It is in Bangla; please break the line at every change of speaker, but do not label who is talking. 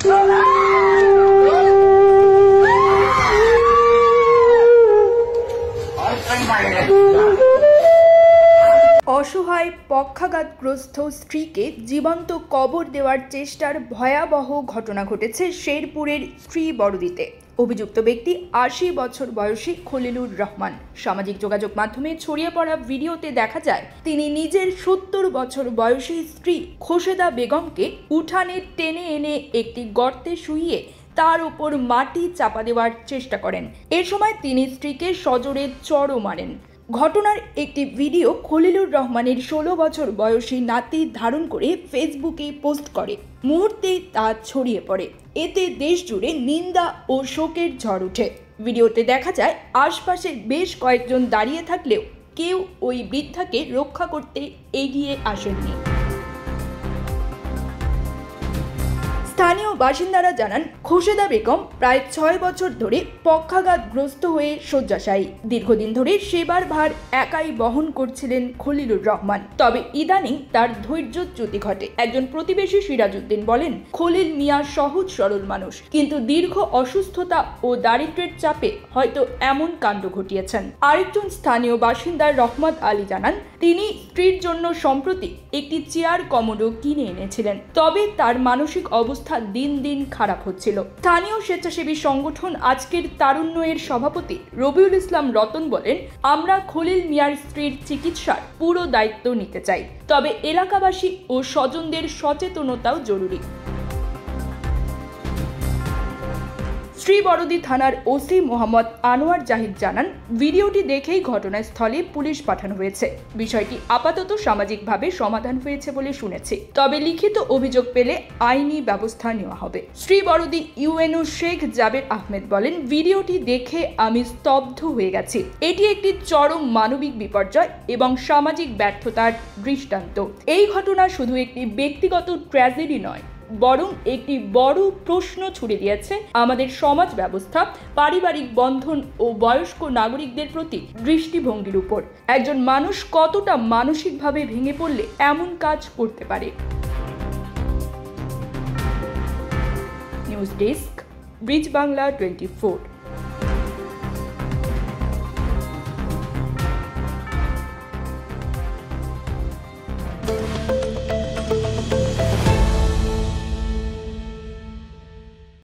অসহায় পক্ষাঘাতগ্রস্ত স্ত্রীকে জীবন্ত কবর দেওয়ার চেষ্টার ভয়াবহ ঘটনা ঘটেছে শেরপুরের শ্রীবরদীতে। অভিযুক্ত ব্যক্তি ৮০ বছর বয়সী খলিলুর রহমান। সামাজিক যোগাযোগ মাধ্যমে ছড়িয়ে পড়া ভিডিওতে দেখা যায় তিনি নিজের ৭০ বছর বয়সী স্ত্রী খোশেদা বেগমকে উঠানে টেনে এনে একটি গর্তে শুইয়ে তার উপর মাটি চাপা দেওয়ার চেষ্টা করেন। এ সময় তিনি স্ত্রীকে সজোরে চড়ও মারেন। ঘটনার একটি ভিডিও খলিলুর রহমানের ১৬ বছর বয়সী নাতি ধারণ করে ফেসবুকে পোস্ট করে। মুহূর্তেই তা ছড়িয়ে পড়ে। এতে দেশ জুড়ে নিন্দা ও শোকের ঝড় ওঠে। ভিডিওতে দেখা যায় আশপাশে বেশ কয়েকজন দাঁড়িয়ে থাকলেও কেউ ওই বৃদ্ধাকে রক্ষা করতে এগিয়ে আসেননি। স্থানীয় বাসিন্দারা জানান, খোশেদা বেগম প্রায় ৬ বছর ধরে পক্ষাঘাতগ্রস্ত হয়ে শয্যাশায়ী। দীর্ঘদিন ধরে সেবার ভার একাই বহন করছিলেন খলিলুর রহমান। তবে ইদানিং তার ধৈর্যচ্যুতি ঘটে। একজন প্রতিবেশী সিরাজউদ্দিন বলেন, খলিল মিয়া সহজ সরল মানুষ, কিন্তু দীর্ঘ অসুস্থতা ও দারিদ্র্যের চাপে হয়তো এমন কাণ্ড ঘটিয়েছেন। আরেকজন স্থানীয় বাসিন্দা রহমত আলী জানান, তিনি স্ত্রীর জন্য সম্প্রতি একটি চেয়ার কমোডো কিনে এনেছিলেন। তবে তার মানসিক অবস্থা দিন দিন খারাপ হচ্ছিল। স্থানীয় স্বেচ্ছাসেবী সংগঠন আজকের তারুণ্যের সভাপতি রবিউল ইসলাম রতন বলেন, আমরা খলিল মিয়ার স্ত্রীর চিকিৎসার পুরো দায়িত্ব নিতে চাই, তবে এলাকাবাসী ও স্বজনদের সচেতনতাও জরুরি। শ্রীবরদী থানার ওসি মোহাম্মদ আনোয়ার জাহিদ জানান, ভিডিওটি দেখেই ঘটনাস্থলে পুলিশ পাঠানো হয়েছে। বিষয়টি আপাতত সামাজিকভাবে সমাধান হয়েছে বলে শুনেছি, তবে লিখিত অভিযোগ পেলে আইনি ব্যবস্থা নেওয়া হবে। শ্রীবরদী ইউএনও শেখ জাবের আহমেদ বলেন, ভিডিওটি দেখে আমি স্তব্ধ হয়ে গেছি। এটি একটি চরম মানবিক বিপর্যয় এবং সামাজিক ব্যর্থতার দৃষ্টান্ত। এই ঘটনা শুধু একটি ব্যক্তিগত ট্র্যাজেডি নয়, বরং একটি বড় প্রশ্ন ছুড়ে দিয়েছে আমাদের সমাজ ব্যবস্থা, পারিবারিক বন্ধন ও বয়স্ক নাগরিকদের প্রতি দৃষ্টিভঙ্গির উপর। একজন মানুষ কতটা মানসিকভাবে ভেঙে পড়লে এমন কাজ করতে পারে। News desk, bridge Bangla 24।